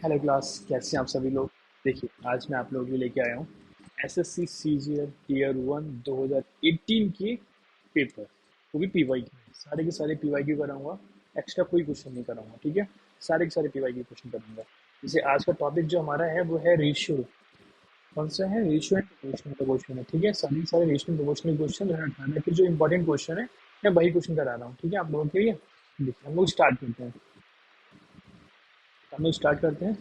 Hello class, कैसे हैं आप सभी लोग। देखिए, आज मैं आप लोगों के लिए लेके आया हूँ एसएससी सीजीएल टीयर 1 2018 के पेपर। वो भी पीवाई के सारे के सारे पीवाई क्यू कराऊंगा। एक्स्ट्रा कोई क्वेश्चन नहीं कराऊंगा, ठीक है। सारे के सारे पीवाई के क्वेश्चन कराऊंगा। जैसे आज का टॉपिक जो हमारा है वो है रेशियो। कौन सा है? रेशियो एंड प्रोपोर्शनल का क्वेश्चन है, ठीक है। सारे के सारे रेशियो एंड प्रोपोर्शनल क्वेश्चन 2018 के जो इंपॉर्टेंट क्वेश्चन है मैं वही क्वेश्चन करा रहा हूँ, ठीक है, आप लोगों के लिए। देखिए, हम लोग स्टार्ट करते हैं।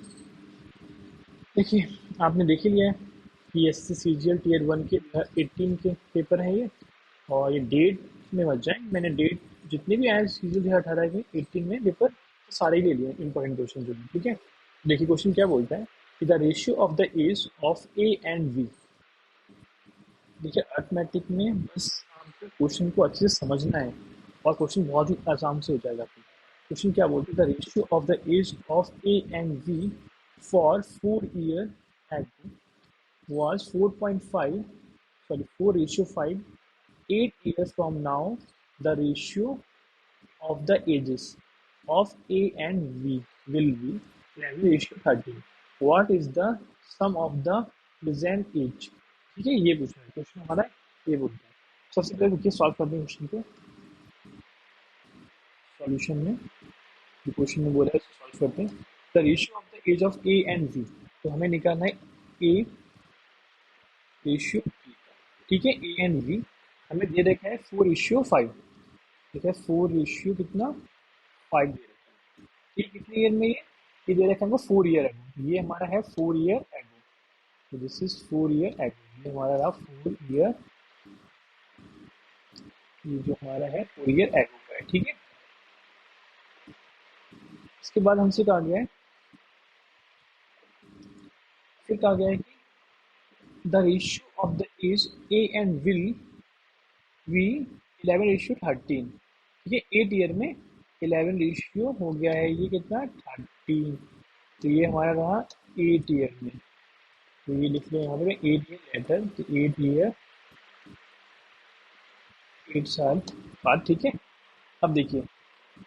देखिए, आपने देख ही लिया है कि एस सी सी जी एल टीयर 1 के 18 के पेपर हैं ये। और ये डेट में मत जाए, मैंने डेट जितने भी आए सी जी एल 2018 के 18 में पेपर सारे ही ले लिए इंपॉर्टेंट क्वेश्चन जो है, ठीक है। देखिए, क्वेश्चन क्या बोलता है कि the ratio of the age of A and B. देखिए, अर्थमेटिक में बस आपको क्वेश्चन को अच्छे से समझना है और क्वेश्चन बहुत ही आसान से हो जाएगा। क्वेश्चन क्या बोलते हैं? The ratio of the age of A and B for 4 year ago was 4.5, sorry, 4 ratio 5. 8 years from now, the ratio of the ages of A and V will be 11 ratio 13. What is the sum of the present age? ठीक है, ये पूछना है question हमारा, ये बोलता है। सबसे पहले रुकिए, सॉल्व करते हैं क्वेश्चन को। सॉल्यूशन में जो क्वेश्चन में बोला है उसको सॉल्व करते हैं। The ratio of the age of A and B, तो हमें निकालना है ए रेशियो, ठीक है, ए एंड वी। हमें दे रखा है 4:5, ठीक है। 4 रेशियो कितना? 5 दे रखा है। ये कितने ईयर में? ये दे रखा है हमको 4 ईयर एगो। ये हमारा है 4 ईयर एगो, तो दिस इज 4 ईयर एगो। ये हमारा रहा 4 ईयर, ये जो हमारा है 4 ईयर एगो का है, ठीक है। इसके बाद हमसे कहा गया है, फिर कहा गया है कि the ratio of the age A and will be 11:13, ठीक है। 8 ईयर में 11 रेशियो हो गया है, ये कितना? 13। तो ये हमारा रहा 8 ईयर में। तो ये लिख रहे हैं यहाँ पे 8 ईयर लेटर, तो 8 ईयर 8 साल बाद, ठीक है। अब देखिए,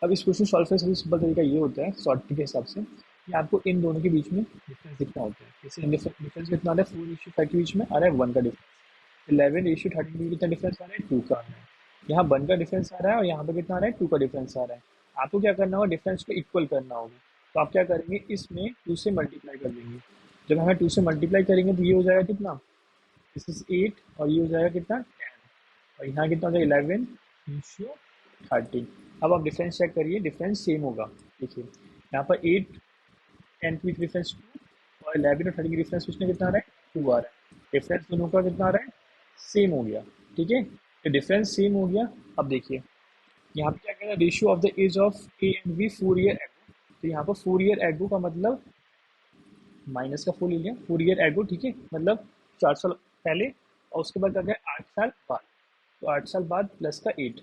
अब इस क्वेश्चन सॉल्व करने का सबसे सिंपल तरीका ये होता है शॉर्ट के हिसाब से कि आपको इन दोनों के बीच में डिफरेंस कितना होता है। जैसे डिफरेंस कितना आ रहा है? 4:5 के बीच में आ रहा है 1 का डिफरेंस। 11:13 में कितना डिफरेंस आ रहा है? 2 का आ रहा है। यहाँ 1 का डिफरेंस आ रहा है और यहाँ पे कितना आ रहा है? 2 का डिफरेंस आ रहा है। आपको क्या करना होगा? डिफरेंस को इक्वल करना होगा। तो आप क्या करेंगे? इसमें 2 से मल्टीप्लाई कर देंगे। जब हमें 2 से मल्टीप्लाई करेंगे तो ये हो जाएगा कितना? दिस इज 8, और ये हो जाएगा कितना? 10। और यहाँ कितना हो जाएगा? 11:13। अब आप डिफरेंस चेक करिए, डिफरेंस सेम होगा। देखिए, यहाँ पर 8 10 की डिफरेंस 2, और 11 और 30 की डिफरेंस उसमें कितना आ रहा है? 2 आ रहा है। डिफरेंस दोनों का कितना आ रहा है? सेम हो गया, ठीक है। तो डिफरेंस सेम हो गया। अब देखिए, यहाँ पे क्या कह रहा है? Ratio of the age of A and B 4 year ago. तो यहाँ पर 4 ईयर एगो का मतलब माइनस का 4 ले लिया, 4 ईयर एगो, ठीक है, मतलब 4 साल पहले। और उसके बाद क्या गया? 8 साल बाद। तो 8 साल बाद प्लस का 8,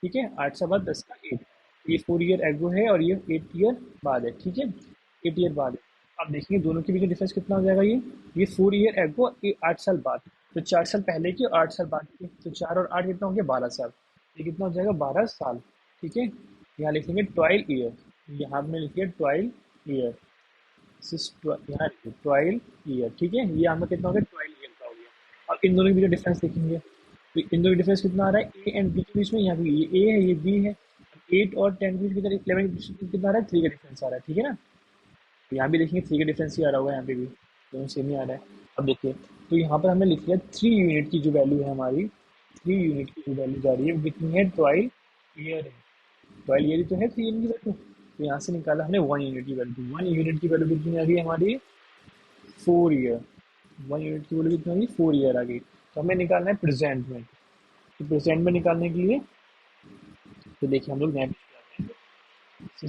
ठीक है। 8 साल बाद 10 का 8। ये 4 ईयर एगो है और ये 8 ईयर बाद है, ठीक है। 8 ईयर बाद है। अब देखेंगे दोनों के बीच डिफरेंस कितना हो जाएगा। ये 4 ईयर एगो, ये 8 साल बाद। तो 4 साल पहले की और 8 साल बाद की, तो 4 और 8 कितना हो गया? 12 साल। ये कितना हो जाएगा? 12 साल, ठीक है। यहाँ लिखेंगे 12 ईयर, यहाँ में लिखिए 12 ईयर। यहाँ लिखिए 12 ईयर, ठीक है। ये हमें कितना हो गया? 12 ईयर का हो गया। अब इन दोनों के बीच डिफरेंस देखेंगे, तो इन दोनों डिफरेंस कितना आ रहा है? ए एंड बी के बीच में। यहाँ पे ये ए है, ये बी है। 8 और 10 के बीच कितना? 11 के बीच में कितना आ रहा है? 3 का डिफरेंस आ रहा है, ठीक है ना। तो यहाँ भी देखेंगे 3 का डिफरेंस ही आ रहा होगा, यहाँ पे भी दोनों सेम ही आ रहा है। अब देखिए, तो यहाँ पर हमने लिख लिया 3 यूनिट की जो वैल्यू है हमारी, 3 यूनिट की जो वैल्यू जा रही है वो कितनी है? 12 ईयर है। 12 ईयर ही तो है 3 यूनिट की वैल्यू। तो यहाँ से निकाला हमने 1 यूनिट की वैल्यू। 1 यूनिट की वैल्यू कितनी आ रही है हमारी? 4 ईयर। 1 यूनिट की वैल्यू कितनी आ गई? 4 ईयर आ गई। तो हमें निकालना है प्रेजेंट में। तो प्रेजेंट में निकालने के लिए तो देखिए हम लोग यहाँ पे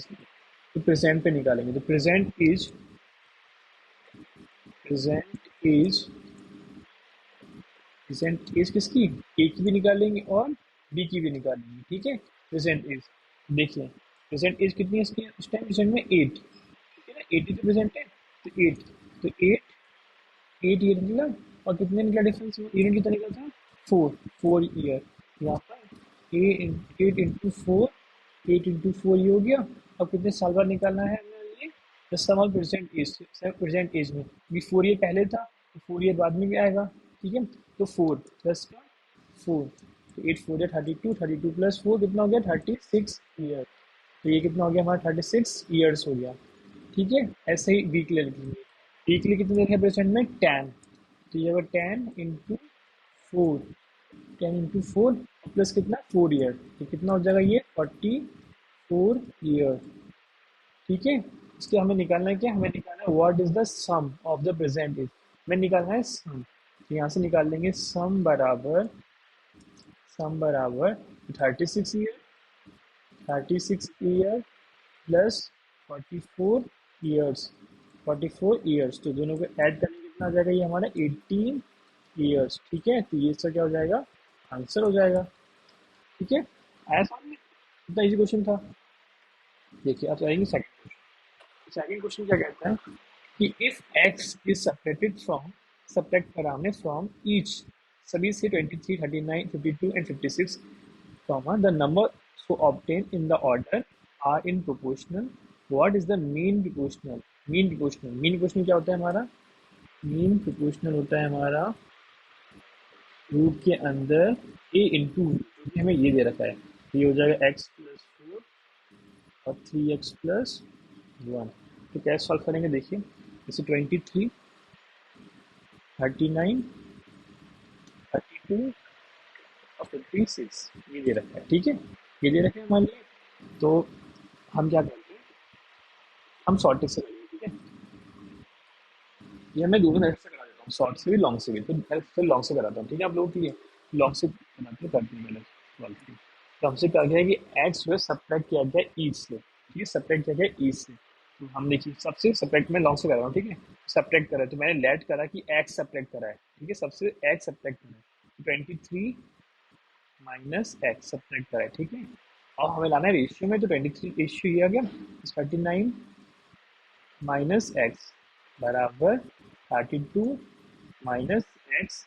तो प्रेजेंट पे निकालेंगे। तो प्रेजेंट इज प्रेजेंट इज किसकी? ए की भी निकालेंगे और बी की भी निकालेंगे, ठीक है। प्रेजेंट इज, देखिए प्रेजेंट इज कितनी है इसकी इस टाइम? प्रेजेंट में 8, ठीक है ना। 8 ही तो प्रेजेंट है, तो 8। तो 8 ईयर निकला। और कितने निकला डिफरेंस? यूनिट कितना निकला था? 4 ईयर। यहाँ पर 8 इंटू 4, 8 इंटू 4 ये हो गया। अब कितने साल बाद निकालना है हमें? ये the sum of present age में भी 4 ईयर पहले था तो 4 ईयर बाद में भी आएगा, ठीक है। तो 4 प्लस का 4, तो 8 4 32, 32 प्लस 4 कितना हो गया 36 ईयर। तो ये कितना हो गया हमारा 36 ईयर्स हो गया, ठीक है। ऐसे ही वीकली लिखेंगे, वीकली कितने देखे प्रेजेंट में 10, तो ये होगा 10 × 4, 10 × 4 प्लस कितना 4 ईयर, तो कितना हो जाएगा ये 44 ईयर, ठीक है। इसके हमें निकालना है क्या, हमें निकालना है what is the sum of the present age, हमें निकालना है सम, तो यहाँ से निकाल लेंगे सम बराबर 36 year, 36 year plus 44 years, 44 years, तो दोनों को ऐड करने कितना आ जाएगा ये हमारा 18 ईयर्स, ठीक है। तो ये इसका क्या हो जाएगा, आंसर हो जाएगा, ठीक है। आया समझ में, इतना इजी क्वेश्चन था। देखिए आप आएंगे सेकंड क्वेश्चन क्या कहता है कि इफ x इज सब्ट्रैक्ट करा हमने फ्रॉम ईच, सभी से 23, 39, 52 and 56, comma the number so obtained in the order are in proportional, what is the mean proportional क्या होता है हमारा, मीन प्रोपोर्शनल होता है हमारा रूट के अंदर a इंटू हमें ये दे रखा है, तो ये हो जाएगा x+4 और 3x+1। तो कैसे सॉल्व करेंगे, देखिए जैसे 23, 39, 32 और 56 ये दे रखा है, ठीक है। ये दे रखे हैं मान लीजिए, तो हम क्या करते हैं, हम शॉर्ट से करेंगे, ठीक है। ये मैं दोनों तरफ से करा देता हूँ, शॉर्ट से भी लॉन्ग से भी, तो मैं फिर लॉन्ग से कराता हूँ, ठीक है। आप लोगों के लिए लॉन्ग से बनाते करते हैं पहले सॉल्व की। तो हमसे क्या गया है कि एक्स जो है सब्ट्रैक्ट किया गया ईच से, ठीक है, सब्ट्रैक्ट किया गया ईच से। तो हम देखिए सबसे सब्ट्रैक्ट में लॉन्ग से कर रहा हूँ, ठीक है। सब्ट्रैक्ट करा है तो मैंने लेट करा कि एक्स सब्ट्रैक्ट करा है, ठीक है, सबसे एक्स सब्ट्रैक्ट करा है, 23 माइनस एक्स सब्ट्रैक्ट करा है, ठीक है। और हमें लाना है रेशियो में, तो 23 रेशियो ये आ गया 39 माइनस एक्स बराबर 32 माइनस एक्स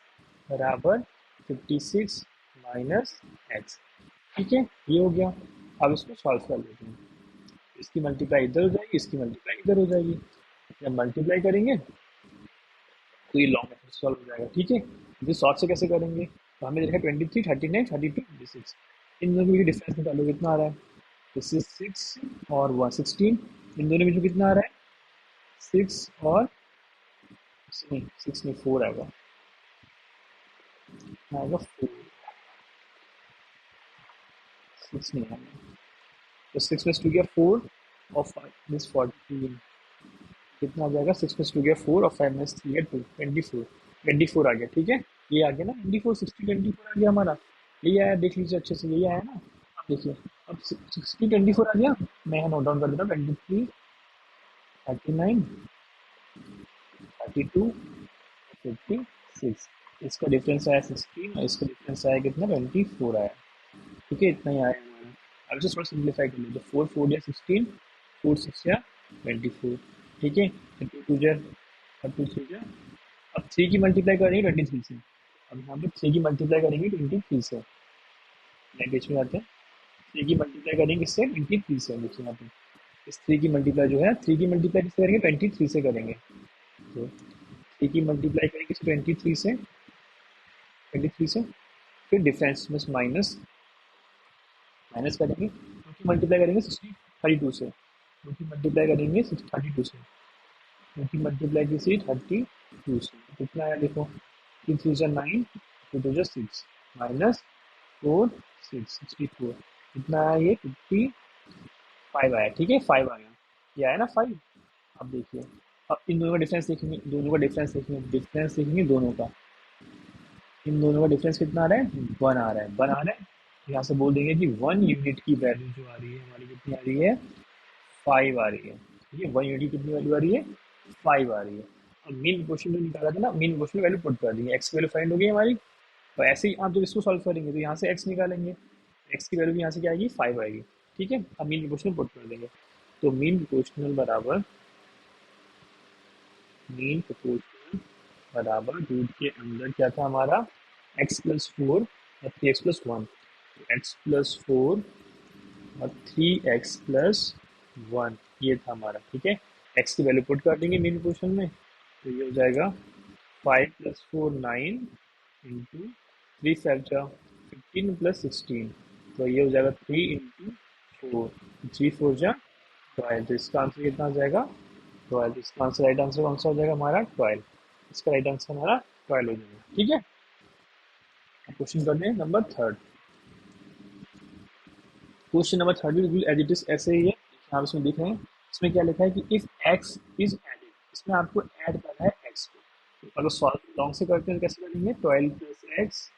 बराबर 56 माइनस एक्स, ठीक है। ये हो गया। अब इसको सॉल्व कर लेते हैं, इसकी मल्टीप्लाई इधर हो जाएगी, इसकी मल्टीप्लाई इधर हो जाएगी, जब मल्टीप्लाई करेंगे तो ये लॉन्ग मेथड सॉल्व हो जाएगा, ठीक है। इसे शॉर्ट से कैसे करेंगे, तो हमें देखा 23, 39, 32, 26, इन दोनों के बीच डिफरेंस निकालो कितना आ रहा है, दिस इज 6 और 116, इन दोनों के बीच कितना आ रहा है 6 और 6 नहीं 4 आएगा, आएगा 4, 6 नहीं आएगा, तो 6 + 2 गया 4 और 5 दिस 14, कितना आ जाएगा 6 + 2 गया 4 और 5 - 3 गया 2, 24, 24 आ गया, ठीक है। ये आ गया ना 24, 60 24 आ गया हमारा, ये आया, देख लीजिए अच्छे से, यही आया ना। अब देखिए, अब 60 24 आ गया, मैं यहाँ नोट डाउन कर देता हूँ, 23, 39, 32, 56, इसका डिफरेंस आया 16 और इसका डिफरेंस आया कितना 24 आया, ठीक है। इतना ही आया हमारा। अब इसे थोड़ा सिंप्लीफाई कर लीजिए, 4 4 या 16, 4 6 या 24, ठीक है। 2 जा 2 3 जा, अब 3 की मल्टीप्लाई करेंगे 23 से, अब यहाँ पे 3 की मल्टीप्लाई करेंगे 23 से, मैं बीच में आते हैं, 3 की मल्टीप्लाई करेंगे इससे 23 से, देखिए यहाँ पे इस 3 की मल्टीप्लाई जो है 3 की मल्टीप्लाई किससे करेंगे 23 से करेंगे, तो 3 की मल्टीप्लाई करेंगे 23 से, फिर डिफरेंस में माइनस माइनस करेंगे, 2 की मल्टीप्लाई करेंगे 32 से, 2 की मल्टीप्लाई करेंगे 32 से, 2 की मल्टीप्लाई की 32 से, कितना आया देखो, 3 3 जा 9, 2 2 जा 6, माइनस 4 6 64, कितना आया ये 55 आया, ठीक है 5 आया, ये आया ना 5। अब देखिए, अब इन दोनों का डिफरेंस देखेंगे, डिफरेंस देखेंगे दोनों का, इन दोनों का डिफरेंस कितना आ रहा है 1 आ रहा है, 1 आ रहा है। यहाँ से बोल देंगे कि 1 यूनिट की वैल्यू जो आ रही है हमारी कितनी आ रही है 5 आ रही है, ठीक है। 1 यूनिट कितनी वैल्यू आ रही है 5 आ रही है। अब मीन क्वेश्चन में निकाला था ना, मीन क्वेश्चन में वैल्यू पुट कर दी है, एक्स की वैल्यू फाइंड हो गई हमारी। तो ऐसे ही आप जब इसको सॉल्व करेंगे तो यहाँ से एक्स निकालेंगे, एक्स की वैल्यू यहाँ से क्या आएगी 5 आएगी, ठीक है। अब मीन क्वेश्चन पुट कर देंगे, तो मीन प्रोपोर्शनल बराबर रूट के अंदर क्या था हमारा x+4 और 3x+1, x+4 और 3x+1 ये था हमारा, ठीक है। एक्स की वैल्यू पुट कर देंगे मीन पोर्शन में, तो ये हो जाएगा 5 + 4 9 इंटू 3 5 जा 15 + 16, तो ये हो जाएगा 3 × 4, 3 4 जा 12, तो इसका आंसर कितना आ जाएगा 12। इसका आंसर राइट आंसर कौन सा हो जाएगा हमारा 12, इसका राइट आंसर हमारा 12 हो जाएगा। ठीक है, क्वेश्चन करते हैं number third. Question number third भी बिल्कुल एज इट इज ऐसे ही है, आप इसमें देख रहे हैं। इसमें क्या लिखा है कि इफ एक्स इज एडेड, इसमें आपको ऐड करना है एक्स को। तो अगर सॉल्व लॉन्ग से करते हैं तो कैसे करेंगे, 12 + x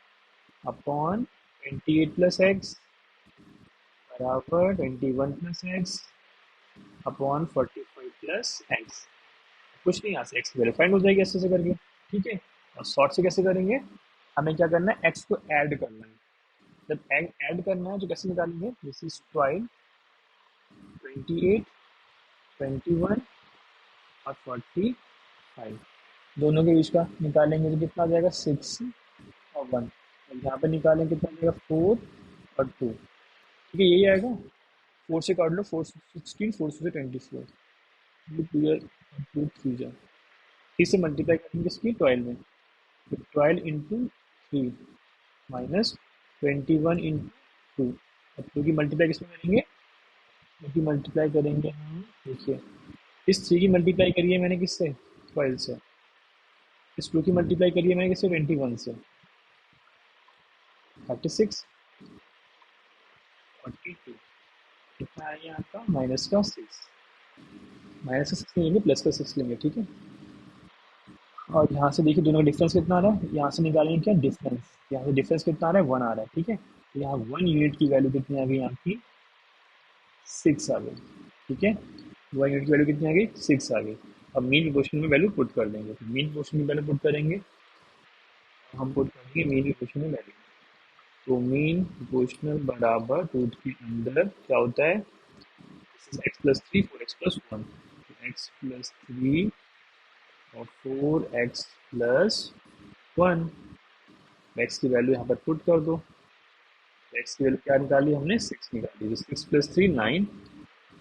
अपॉन 28 + x बराबर 21 + x अपॉन 45 + x। कुछ नहीं, यहाँ से एक्स वेरीफाइड हो जाएगी ऐसे से करके। ठीक है, और शॉर्ट से कैसे करेंगे, हमें क्या करना है, एक्स को ऐड करना है। जब ऐड करना है तो कैसे निकालेंगे, दिस इज 12, 28, 21 और 45, दोनों के बीच का निकालेंगे तो कितना आ जाएगा 6 और 1, और यहाँ पे निकालेंगे कितना आ जाएगा 4 और 2। ठीक है, यही आएगा। 4 से काट लो, 4 16, 4 से 24, टू 3 जा 3 से मल्टीप्लाई करेंगे इसकी 12 में, तो 12 इंटू 3 माइनस 21 इंटू 2। अब 2 की मल्टीप्लाई किसमें करेंगे, 2 की मल्टीप्लाई करेंगे हम, देखिए इस 3 की मल्टीप्लाई करिए मैंने किससे, 12 से। इस 2 की मल्टीप्लाई करिए मैंने किससे, 21 से, 36, 42, कितना आएगा आपका माइनस का 6, माइनस का 6 लेंगे, प्लस का 6 लेंगे। ठीक है, और यहाँ से देखिए दोनों का डिफरेंस कितना आ रहा है, यहाँ से निकालेंगे क्या डिफरेंस, यहाँ से डिफरेंस कितना आ रहा है 1 आ रहा है। ठीक है, तो यहाँ 1 यूनिट की वैल्यू कितनी आ गई आपकी, 6 आ गई। ठीक है, 1 यूनिट की वैल्यू कितनी आ गई, 6 आ गई। अब मीन पोर्शन में वैल्यू पुट कर देंगे, तो मीन पोर्शन में वैल्यू पुट करेंगे, हम पुट करेंगे मीन पोर्शन में वैल्यू। तो मीन प्रोपोर्शनल बराबर रूट के अंदर क्या होता है, x + 3 4x + 1, x + 3 और 4x + 1, x की वैल्यू यहाँ पर पुट कर दो। x की वैल्यू क्या निकाली हमने, 6 निकाली, 6 + 3 9,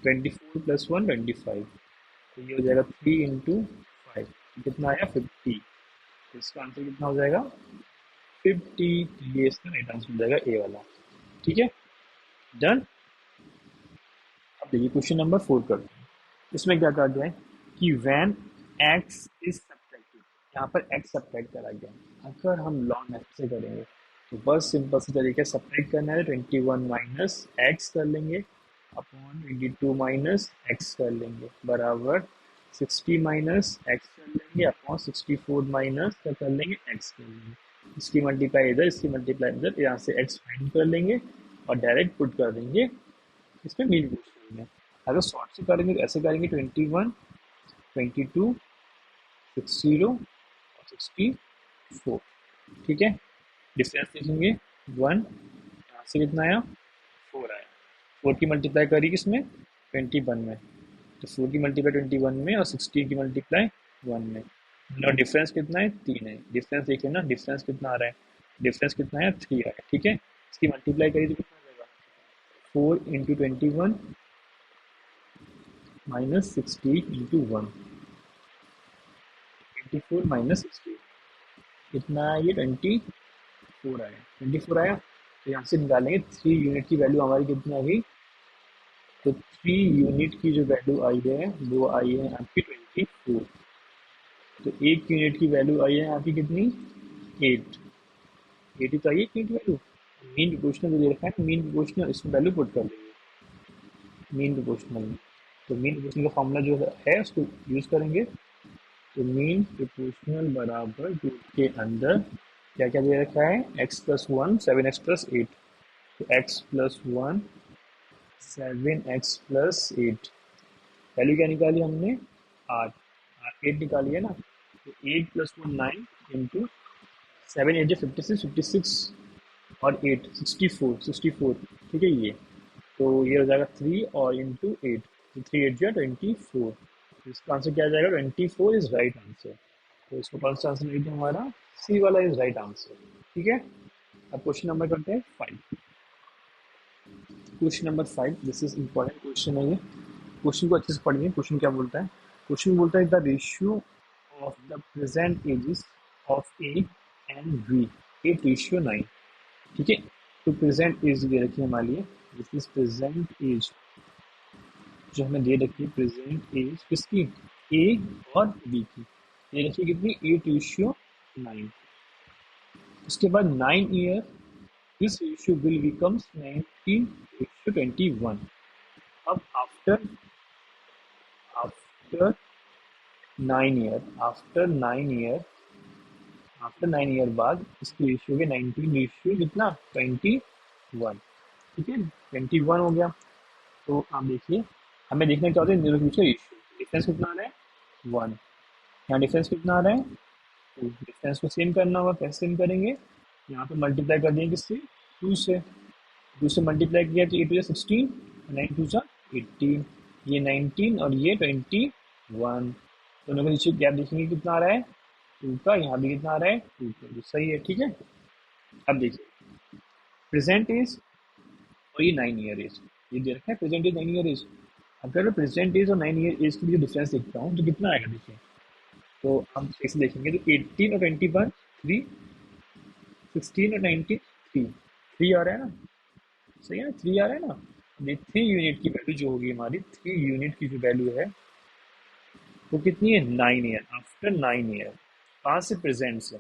24 + 1 25, तो ये हो जाएगा 3 × 5, कितना आया 50, तो इसका आंसर कितना हो जाएगा 50, ये इसका राइट आंसर हो जाएगा ए वाला। ठीक है, डन। अब देखिए क्वेश्चन नंबर 4 करते हैं। इसमें क्या कहा गया है कि वैन एक्स इज सब्ट्रैक्टेड, यहाँ पर एक्स सब्ट्रैक्ट करा गया है। अगर हम लॉन्ग मेथड से करेंगे तो बस सिंपल से तरीके सब्ट्रैक्ट करना है, 21 माइनस एक्स कर लेंगे अपॉन 22 माइनस एक्स कर लेंगे बराबर 60 माइनस एक्स कर लेंगे अपॉन 64 माइनस क्या कर लेंगे एक्स कर लेंगे। इसकी मल्टीप्लाई इधर, इसकी मल्टीप्लाई इधर, यहाँ से एक्स फाइंड कर लेंगे और डायरेक्ट पुट कर देंगे इसमें मीन पूछ करेंगे। अगर शॉर्ट से करेंगे तो ऐसे करेंगे 21, 22, 60 और 64। ठीक है, डिफरेंस देखेंगे 1, यहाँ से कितना आया 4 आया, 4 की मल्टीप्लाई करी किसमें 21 में, तो 4 की मल्टीप्लाई 21 में और 16 की मल्टीप्लाई 1 में, और डिफरेंस कितना है 3 है। डिफरेंस देखिए ना, डिफरेंस कितना आ रहा है, डिफरेंस कितना है 3 आ रहा है। ठीक है, इसकी मल्टीप्लाई करी तो कितना आ जाएगा 4 × 21 माइनस 60 इंटू 1, 24 माइनस 60, कितना है ये 24 आया, 24 आया। तो यहाँ से निकालेंगे 3 यूनिट की वैल्यू हमारी कितनी आ गई, तो 3 यूनिट की जो वैल्यू आई है वो आई है आपकी 24। तो 1 यूनिट की वैल्यू आई है आपकी कितनी 8, 8 ही तो आई है यूनिट वैल्यू। मीन प्रोपोर्शनल जो दे रखा है मीन प्रोपोर्शनल, इसमें वैल्यू पुट कर देंगे मीन प्रोपोर्शनल में। तो मीन प्रोपोर्शनल का फॉर्मूला जो है उसको यूज़ करेंगे, तो मीन प्रोपोर्शनल बराबर रूट के अंदर क्या क्या दे रखा है, x + 1 7x + 8, तो x + 1 7x + 8, वैल्यू क्या निकाली हमने 8, 8 निकाली है ना, तो 8 + 1 9 इंटू 7 8 56 56 और 8 64 64। ठीक है, ये तो ये हो जाएगा 3 और इंटू 8, तो 3 8 24, इसका आंसर क्या आ जाएगा 24 इज राइट आंसर। तो इसको कौन सा आंसर नहीं हमारा सी वाला इज राइट आंसर। ठीक है, अब क्वेश्चन नंबर करते हैं 5। Question number 5, this is important question है ये, क्वेश्चन को अच्छे से पढ़िए। क्वेश्चन क्या बोलता है, क्वेश्चन बोलता है the ratio of the present ages of A and B, 8:9। ठीक है, तो प्रेजेंट एज दे रखी है हमारे लिए, दिस इज प्रेजेंट एज जो हमें दे रखी है, प्रेजेंट एज किसकी, ए और बी की, दे रखी है कितनी, 8:9। उसके बाद 9 year, this ratio will becomes 19:21। अब आफ्टर 9 ईयर, आफ्टर 9 ईयर बाद इसकी रेशियो के 19 रेशियो कितना, 21। ठीक है, 21 हो गया। तो आप देखिए, हमें देखना क्या होता है, दोनों के बीच का रेशियो, डिफरेंस कितना आ रहा है, 1। यहाँ डिफरेंस कितना आ रहा है, 2। डिफरेंस को सेम करना होगा, कैसे सेम करेंगे, यहाँ पे मल्टीप्लाई कर देंगे किससे, 2 से। 2 से मल्टीप्लाई किया तो 8 16, 9 2 18, ये 19 और ये 21। दोनों के नीचे गैप देखेंगे कितना आ रहा है, 2 का, यहाँ भी कितना आ रहा है, 2 का, तो सही है। ठीक है, अब देखिए प्रेजेंट इज और ये 9 ईयर एज, ये दे रखा है प्रेजेंट इज 9 ईयर एज। अगर प्रेजेंट एज और 9 ईयर एज के बीच डिफरेंस देखता हूँ तो कितना आएगा, देखिए तो हम कैसे देखेंगे, तो 18 और 21 3, 16 और 19 3, 3 आ रहा है ना, सही है ना, 3 आ रहा है ना। ये 3 यूनिट की वैल्यू जो होगी हमारी, 3 यूनिट की जो वैल्यू है वो कितनी है, 9 ईयर, आफ्टर 9 ईयर, कहाँ से, प्रेजेंट से।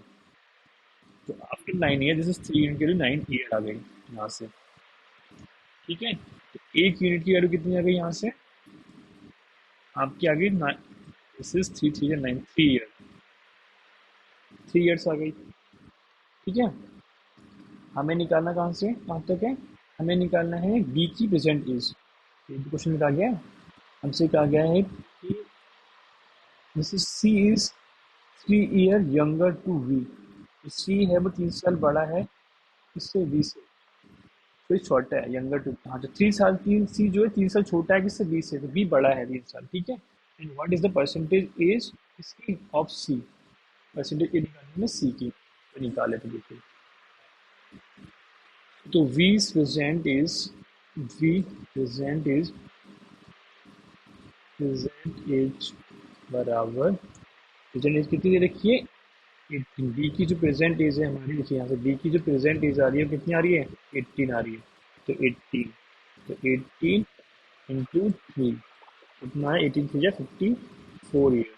तो after 9 year this is 3 unit की वैल्यू 9 ईयर आ गई यहाँ से। ठीक है, तो एक यूनिट की वैल्यू कितनी आ गई यहाँ से, आपकी आ गई, दिस इज 3 3 9, 3 ईयर, 3 ईयर्स आ गई। ठीक है, हमें निकालना कहाँ से कहाँ तक है, हमें निकालना है बी की प्रेजेंट एज। ये क्वेश्चन में कहा गया है, हमसे कहा गया है कि this is C is 3 year younger to V. C है वो 3 साल बड़ा है किससे, वी से, तो छोटा है, यंगर टू, हाँ तो 3 साल, 3 सी जो है 3 साल छोटा है किससे, बी से, तो बी बड़ा है 3 साल। ठीक है, and what is the percentage age इसकी ऑफ सी, परसेंटेज ए निकालने में सी की, तो निकाले तो देखिए, तो B present is, B present is, present age बराबर, प्रेजेंट एज कितनी दे रखी है, 18। बी की जो प्रेजेंट एज है हमारी, देखिए यहाँ से बी की जो प्रेजेंट एज आ रही है कितनी आ रही है, 18 आ रही है, तो 18, तो 18 इंटू 3 कितना है, 18 थ्री 54 ईयर,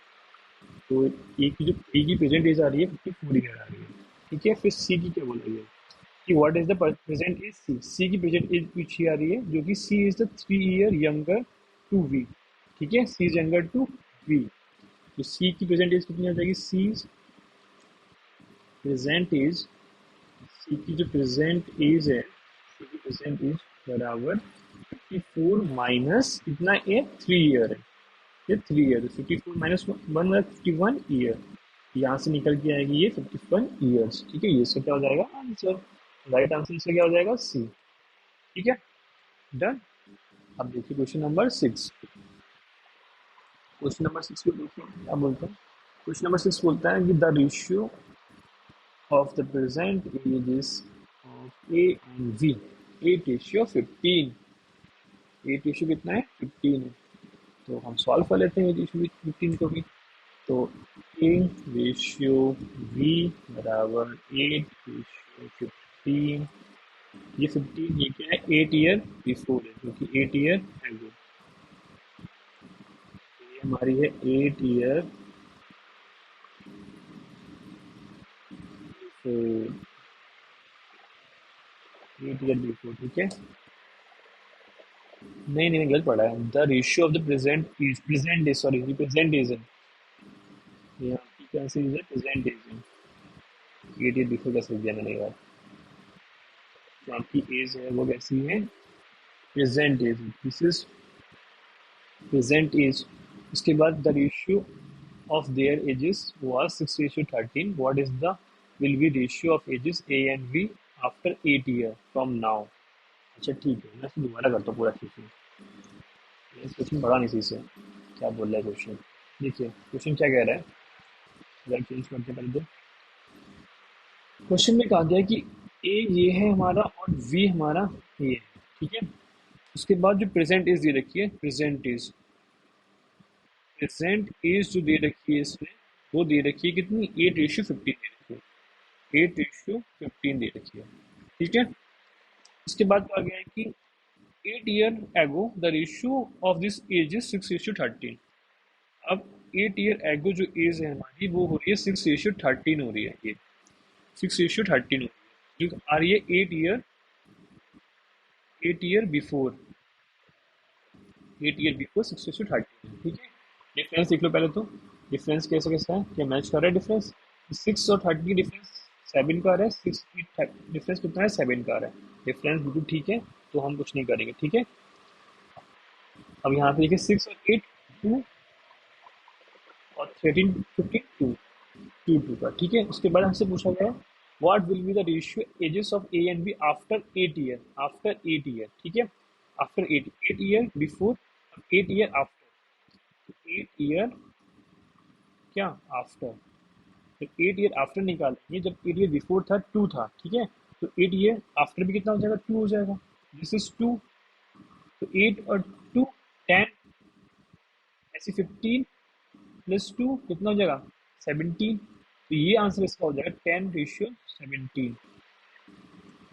तो ए की जो ए की प्रेजेंट एज आ रही है 54 ईयर आ रही है। ठीक है, फिर सी की क्या बोला गया कि what is the present age C, C की प्रेजेंट एज पूछी आ रही है जो कि C is the 3 year younger to V. ठीक है, C is younger to V, तो सी की प्रेजेंट एज कितनी आ जाएगी, सी प्रेजेंट एज, सी की जो प्रेजेंट एज है, सी की प्रेजेंट एज बराबर 54 माइनस कितना, ए 3 ईयर है, ये 3 ईयर, 54 - 1 51 ईयर, यहाँ से निकल के आएगी ये 51 ईयर्स। ठीक है, ये इसका क्या हो जाएगा आंसर, राइट आंसर इसका क्या हो जाएगा, सी। ठीक है, डन। अब देखिए क्वेश्चन नंबर 6, क्वेश्चन नंबर 6 को देखिए क्या बोलते हैं। क्वेश्चन नंबर 6 बोलता है कि the ratio of the present ages of A and B, 8:15, 8 कितना है, 15 है, तो हम सॉल्व कर लेते हैं 8:15 को भी। तो ए रेशियो वी बराबर 8:15, ये 15 ये क्या है, 8 ईयर बिफोर है, क्योंकि 8 ईयर एगो, ये हमारी है 8 ईयर बिफोर, 8 ईयर बिफोर। ठीक है, नहीं नहीं गलत पढ़ा है, the ratio of the present is, sorry present is है, ये आपकी कैसे इज है, प्रेजेंट इज है, 8 ईयर बिफोर कैसे लिख दिया मैंने यार, जो आपकी एज है वो कैसी है, present age, this is present age. उसके बाद the ratio of their ages was 6:13. What is the will be ratio of ages A and B after 8 year from now? अच्छा ठीक है, मैं इसको दोबारा करता हूँ पूरा क्वेश्चन, ये क्वेश्चन पढ़ा नहीं सही से, क्या बोल रहा है क्वेश्चन, देखिए क्वेश्चन क्या कह रहा है, अगर चेंज करते पहले तो, क्वेश्चन में कहा गया कि ए ये है हमारा और वी हमारा ये है। ठीक है, उसके बाद जो प्रेजेंट इज दे रखी है, प्रेजेंट इज प्रेजेंट एज जो दे रखी है इसमें, वो दे रखी है कितनी, 8:15 दे रखी है, 8:15 दे रखी है। ठीक है, इसके बाद कहा गया है कि 8 year ago the ratio of this age is 6:13। अब 8 ईयर एगो जो एज है हमारी वो हो रही है 6:13 हो रही है, ये 6:13 हो रही है, जो आ रही है 8 ईयर बिफोर, 8 ईयर बिफोर 6:13। ठीक है, डिफरेंस देख लो पहले तो, डिफरेंस कैसे कैसा है, क्या मैच कर रहा है डिफरेंस, 6 और 30 डिफरेंस 7 का आ रहा है, 6 की डिफरेंस कितना है, 7 का आ रहा है, डिफरेंस बिल्कुल ठीक है, तो हम कुछ नहीं करेंगे। ठीक है, अब यहाँ पे देखिए 6 और 8 2, और 13 15 2 का। ठीक है, उसके बाद हमसे पूछा गया है what will be the ratio ages of A and B after 8 year, after 8 year. ठीक है, after 8 year before, 8 year after, 8 year क्या आफ्टर, तो 8 ईयर आफ्टर निकालेंगे, जब 8 ईयर बिफोर था 2 था। ठीक है, तो 8 ईयर आफ्टर भी कितना हो जाएगा, 2 हो जाएगा, दिस इज 2, तो 8 और 2 10, ऐसे 15 + 2 कितना हो जाएगा, 17, तो ये आंसर इसका हो जाएगा 10:17।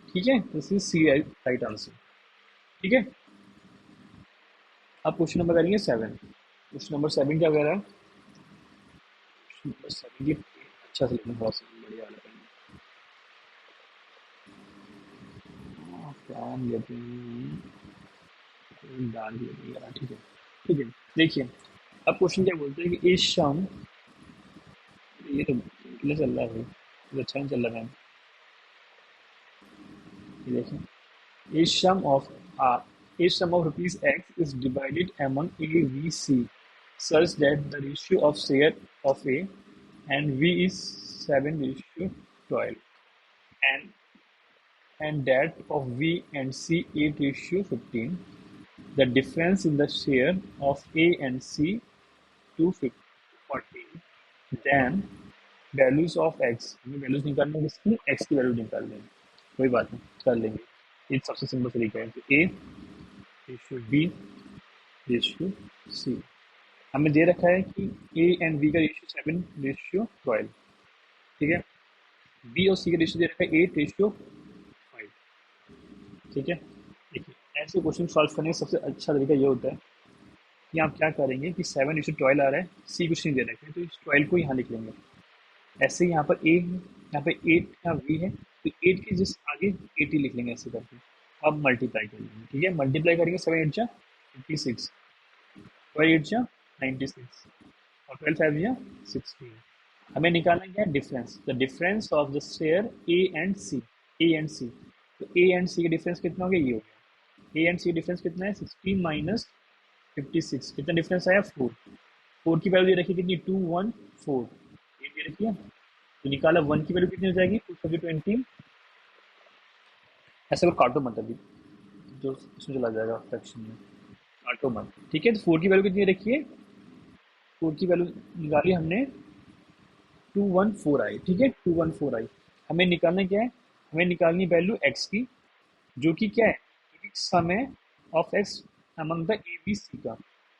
ठीक है, this is C right answer. ठीक है, अब क्वेश्चन नंबर करेंगे 7। क्वेश्चन नंबर 7 क्या कह रहा है, क्वेश्चन नंबर 7 की अच्छा से लिखना, थोड़ा सा बढ़िया वाला पेन गेटिंग डाल दिया। ठीक है, ठीक है, देखिए अब क्वेश्चन क्या बोलते हैं कि ए शाम, ये तो कितने चल रहा है भाई, ये अच्छा नहीं चल रहा है। ये देखें, a sum of uh, a sum of rupees X is divided among A, V, C such that the ratio of share of A and V is 7:12, and that of V and C 8:15. The difference in the share of A and C 2:14. Then values of x, हमें values निकालने हैं, किसकी, x की value निकाल लेंगे, कोई बात नहीं कर लेंगे, ये सबसे सिंपल तरीका है। तो A ratio B ratio C, हमें दे रखा है कि ए एंड बी का रेशियो 7:12। ठीक है, बी और सी का रेशियो दे रखा है 8:5। ठीक है, देखिए ऐसे क्वेश्चन सॉल्व करने का सबसे अच्छा तरीका ये होता है कि आप क्या करेंगे कि 7:12 आ रहा है, सी कुछ नहीं दे रखा है, तो इस 12 को यहाँ लिख लेंगे। ऐसे यहाँ पर ए है, यहाँ पे 8 का वी है, तो 8 के जिस आगे 80 लिख लेंगे ऐसे करके। अब मल्टीप्लाई कर लेंगे। ठीक है, मल्टीप्लाई करेंगे, 7 8 जा 56, 12 8 जा 96, और 12 5 जा 16। हमें निकालना क्या है, difference, the difference of the share A and C, A and C, तो ए एंड सी का डिफरेंस कितना हो गया, ये हो गया। ए एंड सी का डिफरेंस कितना है, 16 माइनस 56, कितना डिफरेंस आया, 4। 4 की वैल्यू दे रखी कितनी, 214, ये दे रखी है, तो निकाला 1 की वैल्यू कितनी हो जाएगी, 220। ऐसे को काटो मत अभी, जो इसमें चला जाएगा फ्रैक्शन में, काटो मत। ठीक है, तो 4 की वैल्यू कितनी रखी है, 4 की वैल्यू निकाली हमने, 214 आई। ठीक है, 214 आई। हमें निकालना क्या है, हमें निकालनी वैल्यू एक्स की, जो कि क्या है, सम है of x among the A B C का,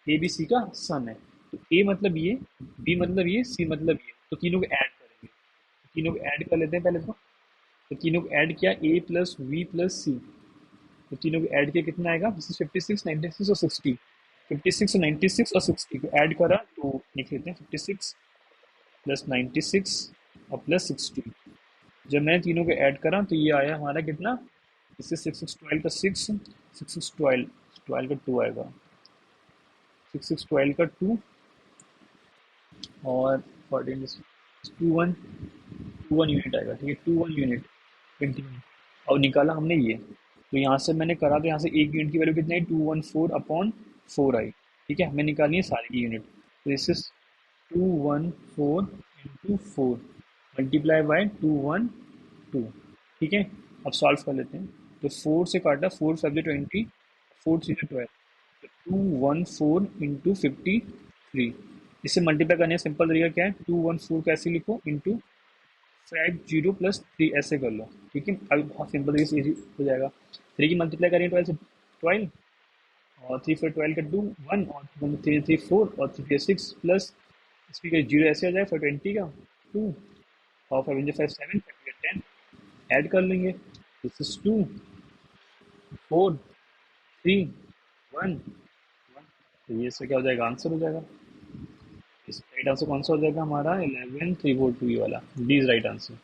ए बी सी का सम है। तो ए मतलब ये, बी मतलब ये, सी मतलब ये, तो तीनों को ऐड करेंगे, तीनों को ऐड कर लेते हैं पहले तो तीनों को ऐड किया, ए प्लस वी प्लस सी, तो तीनों को ऐड किया कितना आएगा, 56 96 और 60, 56 और 96 और 60 को ऐड करा तो लिख लेते हैं 56 प्लस 96 और प्लस 60। जब मैंने तीनों को ऐड करा तो ये आया हमारा कितना, इससे 6 6 12 का 6, 6 6 12, 12 का 2 आएगा, 6 6 12 का 2, और 14 टू वन यूनिट आएगा। ठीक है, 2 1 यूनिट 21, और निकाला हमने ये, तो यहाँ से मैंने करा, तो यहाँ से एक यूनिट की वैल्यू कितनी आई, 214/4 आई। ठीक है, हमें निकालनी है सारी की यूनिट, तो दिस इज 214 × 4 मल्टीप्लाई बाय 212। ठीक है, अब सॉल्व कर लेते हैं, तो 4 से काटा, 4 5 20, 4 3 12, तो 214 × 53। इसे मल्टीप्लाई करने का सिंपल तरीका क्या है, 214 कैसे लिखो, इंटू 50 + 3 ऐसे कर लो। ठीक है, अभी बहुत सिंपल तरीके से इजी हो जाएगा। 3 की मल्टीप्लाई करेंगे 12 से, 12, और 3 4 12 का 2 1 और 3 3 4 और 3 3 6 प्लस इसकी का 0 ऐसे आ जाएगा 520 का 2 और 5 5 7 5 10 ऐड कर लेंगे। This is 2 4 3 1 1। तो ये इसका क्या हो जाएगा, आंसर हो जाएगा। इसका राइट आंसर कौन सा हो जाएगा हमारा 11 3 4 2 वाला, डी इज राइट आंसर।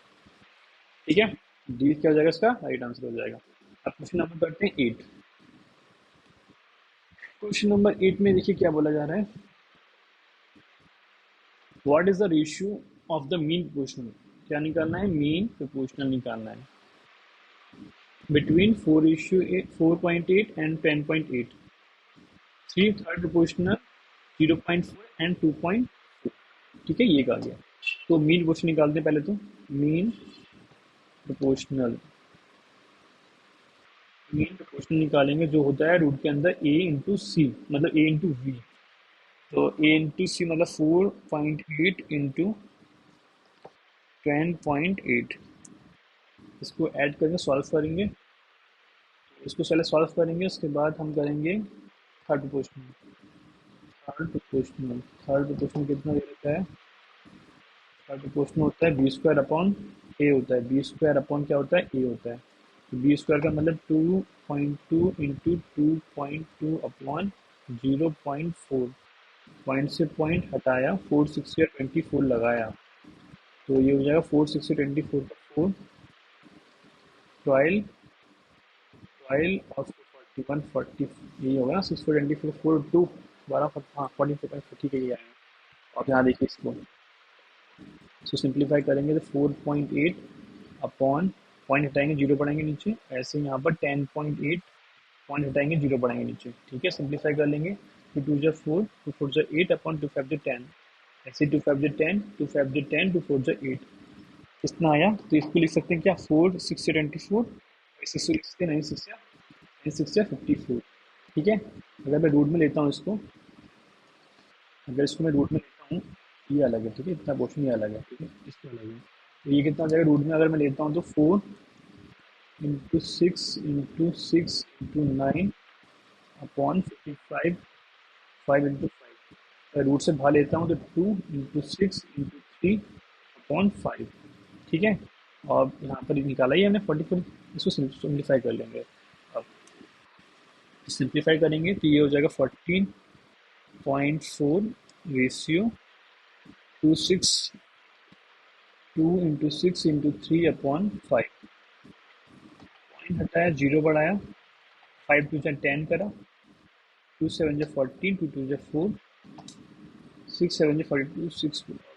ठीक है, डी क्या हो जाएगा, इसका राइट आंसर हो जाएगा। अब क्वेश्चन नंबर करते हैं 8। क्वेश्चन नंबर 8 में देखिए क्या बोला जा रहा है, what is the ratio of the mean proportional. क्या निकालना है, मीन प्रोपोर्शनल निकालना है between 4.8 and 10.8, 3 third proportional 0.4 and 2.4। ठीक है, ये कहा गया। तो मीन प्रोपोर्शनल निकालते हैं पहले। तो मीन प्रोपोर्शनल निकालेंगे जो होता है रूट के अंदर a इंटू सी, मतलब a इंटू वी। तो a इंटू सी मतलब 4.8 इंटू 10.8। इसको ऐड करके सॉल्व करेंगे। इसको पहले सॉल्व करेंगे, उसके बाद हम करेंगे थर्ड प्रोपोर्शनल। थर्ड प्रोपोर्शनल कितना दे रखा है, थर्ड प्रोपोर्शनल होता है बी स्क्वायर अपॉन ए होता है। बी स्क्वायर अपॉन क्या होता है, ए होता है। तो बी स्क्वायर का मतलब 2.2 इंटू 2.2 अपॉन 0.4। पॉइंट से पॉइंट हटाया, 460 और 24 लगाया, तो ये हो जाएगा 460 24 का 4 12 12 और 41 40, यही होगा ना 624 4 2 12 हाँ 44। ठीक है, ये आएगा। अब यहाँ देखिए इसको, इसको सिंप्लीफाई करेंगे तो 4.8 अपॉन पॉइंट हटाएंगे, जीरो पढ़ेंगे नीचे। ऐसे यहाँ पर 10.8 पॉइंट हटाएंगे, जीरो पढ़ेंगे नीचे। ठीक है, सिंप्लीफाई कर लेंगे। टू टू जो 4, टू फोर जो 8 अपॉन टू फाइव जो 10। ऐसे टू फाइव जो 10, टू फाइव जो 10, टू फोर जो 8। कितना आया, तो इसको लिख सकते हैं क्या, 4 6 से 24, 6 से लिख सकते हैं 9 6 से 6 से 54। ठीक है, अगर मैं रूट में लेता हूँ इसको, अगर इसको मैं रूट में लेता हूँ, ये अलग है। ठीक है, इतना पोर्शन ये अलग है। ठीक है, इसको अलग है। तो ये कितना हो जाएगा रूट में, अगर मैं लेता हूँ तो 4 into 6 into 6 into 9 upon 55, 5 into 5। Root से बाहर लेता हूँ तो 2 इंटू 6 इंटू 3 अपॉन 5। ठीक है, और यहाँ पर निकाला ही हमने 44। इसको सिंप्लीफाई कर लेंगे। अब सिंप्लीफाई करेंगे तो ये हो जाएगा 14.4 ratio two 6, 2 into 6 into 3 upon 5। Point हटाया, जीरो बढ़ाया, 5 टू जा 10 करा, 2 7 जा 14, 2 2 जा 4, 6 7 जा 42, 6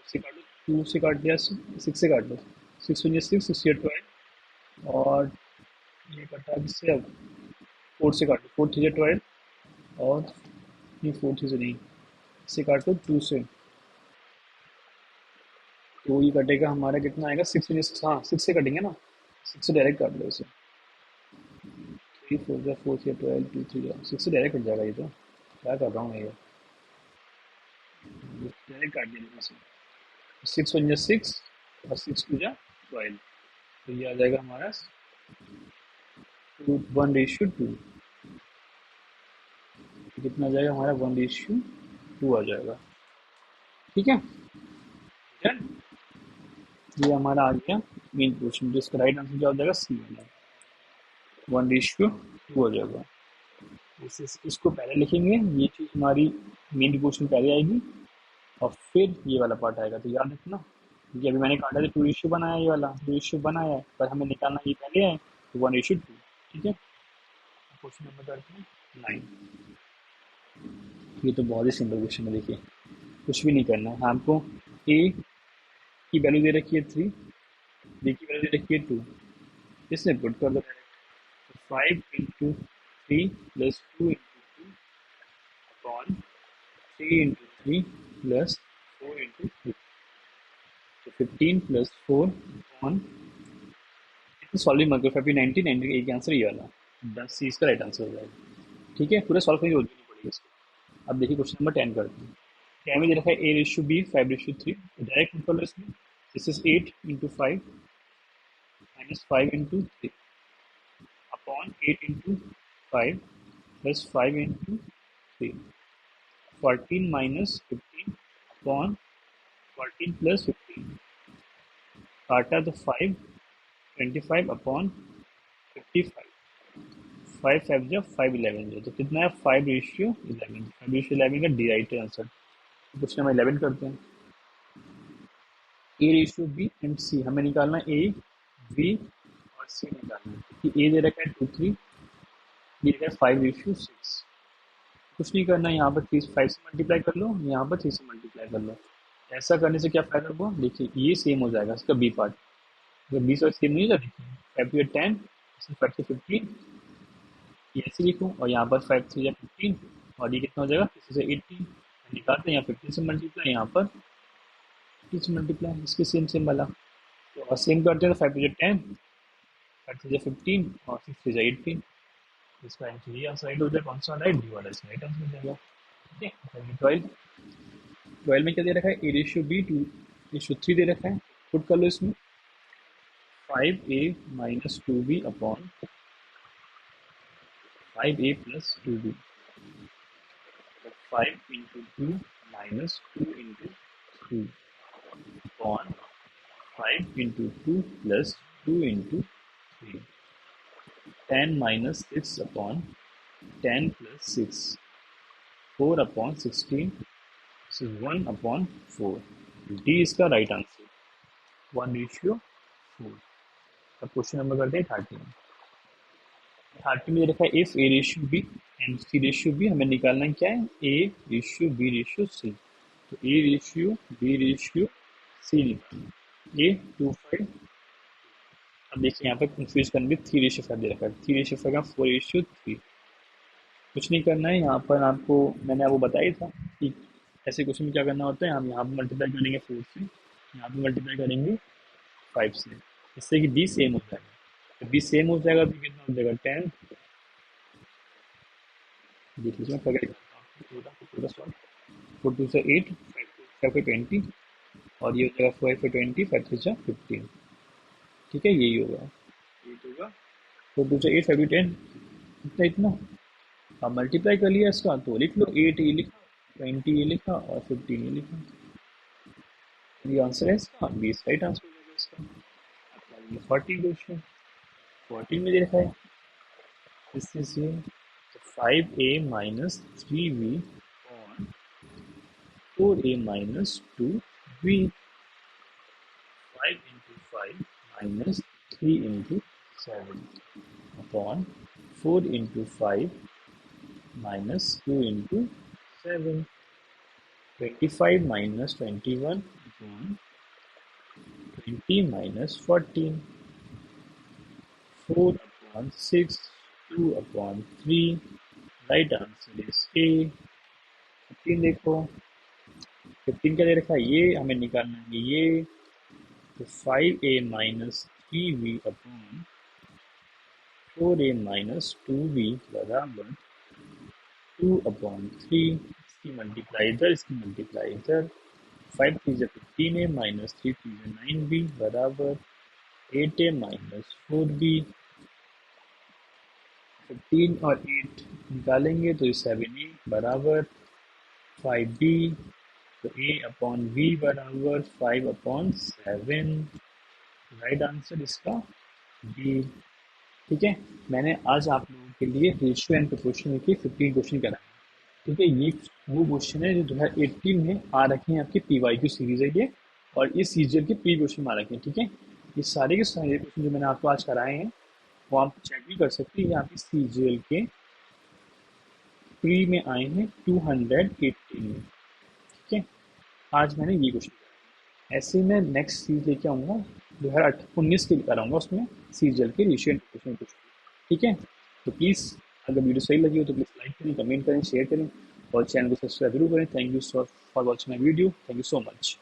से काट लो, 2 से काट दिया, 6 से काट लो, 6 1 6 6 12, और ये कटा किससे, अब 4 से काट लो, 4 3 12, और ये 4 3 से नहीं, इससे काट लो 2 से, तो ये कटेगा हमारा कितना आएगा, 6 हाँ 6 से कटेंगे ना, 6 से डायरेक्ट काट लो इसे। 3 4 जा 4 3 12, 2 3 जा 6 से डायरेक्ट कट जाएगा। ये तो क्या कर रहा हूँ मैं, ये डायरेक्ट काट दिया इसे। 6 1 जा 6 और 6 2 जा 12, तो ये आ जाएगा हमारा 1:2। कितना आ जाएगा हमारा, 1:2 आ जाएगा। ठीक है, ये हमारा आ गया मेन क्वेश्चन, जिसका राइट आंसर क्या हो जाएगा, सी वाला, 1:2 हो जाएगा। इसको पहले लिखेंगे, ये चीज़ हमारी मेन क्वेश्चन पहले आएगी और फिर ये वाला पार्ट आएगा। तो याद रखना, ये अभी मैंने काटा था 2:, बनाया, ये वाला 2:, बनाया है, पर हमें निकालना ये पहले है, तो 1:2। ठीक है, क्वेश्चन नंबर करते हैं 9। ये तो बहुत ही सिंपल क्वेश्चन है। देखिए, कुछ भी नहीं करना है हमको। ए की वैल्यू दे रखी है 3, बी की वैल्यू दे रखी है 2, इसमें पुट कर दो direct. 5 into 3 plus 2 into 2 upon 3 into 3 plus 4 into 3, तो 15 प्लस 4 अपॉन, सॉल्विंग मत करो, 19 90 एक आंसर ये वाला, 10 सी इसका राइट आंसर हो जाएगा। ठीक है, पूरा सॉल्व करके होती नहीं पड़ेगी इसको। अब देखिए क्वेश्चन नंबर 10 करते हैं। 10 में दे रखा है a:b 5:3, डायरेक्ट निकालो इसमें। This is 8 into 5 minus 5 into 3 upon 8 into 5 plus 5 into 3, 14 minus 15 upon 14 plus 15, काटा तो 5, 25 अपॉन 55, 5 5 जो 5 11 जो, तो कितना है 5:11, 5:11 का डिराइटेड आंसर। क्वेश्चन नंबर 11 करते हैं। A/B एंड C हमें निकालना है, A, B और C निकालना है, क्योंकि A दे रखा है 2 3, B दे रखा है 5:6। कुछ नहीं करना, यहाँ पर 5 से मल्टीप्लाई कर लो, यहाँ पर 3 से मल्टीप्लाई कर लो। ऐसा करने से क्या फायदा हुआ, देखिए ये सेम हो जाएगा इसका बी पार्ट, जब 20 और सेम नहीं होता, देखिए 5 to 10, 5 से 15, ये ऐसे लिखूँ, और यहाँ पर 5 3 या 15, और ये कितना हो जाएगा 50 से 18, निकालते हैं, यहाँ 15 से मल्टीप्लाई, यहाँ पर 15 से मल्टीप्लाई, इसके सेम सेम वाला, तो सेम करते हैं तो 5 to 10, 5 to 15 और 6 to 18, इसका आंसर ये आंसर राइट हो जाएगा। कौन सा राइट, डी वाला इसका राइट आंसर हो जाएगा। ठीक है, 12 में क्या दे रखा है, A/B 2:3 दे रखा है, पुट कर लो इसमें 5A minus 2B upon 5A plus 2B, 5 into 2 minus 2 into 3 upon 5 into 2 plus 2 into 3, 10 minus 6 upon 10 plus 6, 4 upon 16, 1 upon 4, D इसका राइट आंसर, 1:4। अब क्वेश्चन नंबर करते हैं 13। 13 में लिखा है इफ A/B एंड C/B हमें निकालना क्या है, A/B/C, तो A/B/C निकालना, ये 2 5। अब देखिए यहाँ पर कंफ्यूज करने भी 3:5 दे रखा है, 3:5 का 4:3। कुछ नहीं करना है, यहाँ पर आपको मैंने आपको बताया था कि ऐसे क्वेश्चन में क्या करना होता है, हम यहाँ पर मल्टीप्लाई करेंगे 4 से, यहाँ पर मल्टीप्लाई करेंगे 5 से, इससे कि बी सेम हो जाएगा, तो बी सेम हो जाएगा तो कितना हो जाएगा 10, देख लीजिए मैं पकड़ 4 2 से 8, 5 5 20, और ये हो जाएगा 5 5 20, 5 3 जा 15। ठीक है, यही होगा, यही होगा 4 2 से 8, 5 10, इतना इतना। अब मल्टीप्लाई कर लिया इसका, तो लिख लो 8 ये लिखा, 20 ये लिखा और 15 ये लिखा, ये आंसर है इसका, 20 राइट आंसर हो जाएगा इसका। 14 क्वेश्चन, 14 में दे रखा है this is 5A minus 3B on 4A minus 2B, 5 into 5 minus 3 into 7 upon 4 into 5 minus 2 into 7, 25 minus 21 upon 20 minus 14, 4 upon 6, 2 upon 3, right answer is A। 15 देखो, 15 क्या दे रखा है, ये हमें निकालना है ये, तो 5A minus 3B upon 4A minus 2B बराबर 2 अपॉन 3, इसकी मल्टीप्लाई इधर, इसकी मल्टीप्लाई इधर, 5 3 जा 15A माइनस 3 3 जा 9B बराबर 8A माइनस 4B, 15 और 8 निकालेंगे तो 7A बराबर 5B, तो A अपॉन B बराबर 5 अपॉन 7, राइट आंसर इसका B। ठीक है, मैंने आज आप लोगों के लिए रेशियो एंड प्रोपोर्शन के 15 क्वेश्चन कराए। ठीक है, ये वो क्वेश्चन है जो 2018 में आ रखे हैं, आपके PYQ सीरीज है ये, और इस सीजन के प्री क्वेश्चन आ रखे हैं। ठीक है, ये सारे के सारे क्वेश्चन जो मैंने आपको आज कराए हैं वो आप चेक भी कर सकते हैं, यहाँ पे CGL के प्री में आए हैं 218 में। ठीक है, आज मैंने ये क्वेश्चन कराए, ऐसे मैं नेक्स्ट सीरीज लेके आऊँगा 2019 के कराऊंगा, उसमें सीजल के रेशियो एंड प्रोपोर्शन कुछ। ठीक है, तो प्लीज़ अगर वीडियो सही लगी हो तो प्लीज़ लाइक करें, कमेंट करें, शेयर करें और चैनल को सब्सक्राइब जरूर करें। Thank you for watching my video, thank you so much.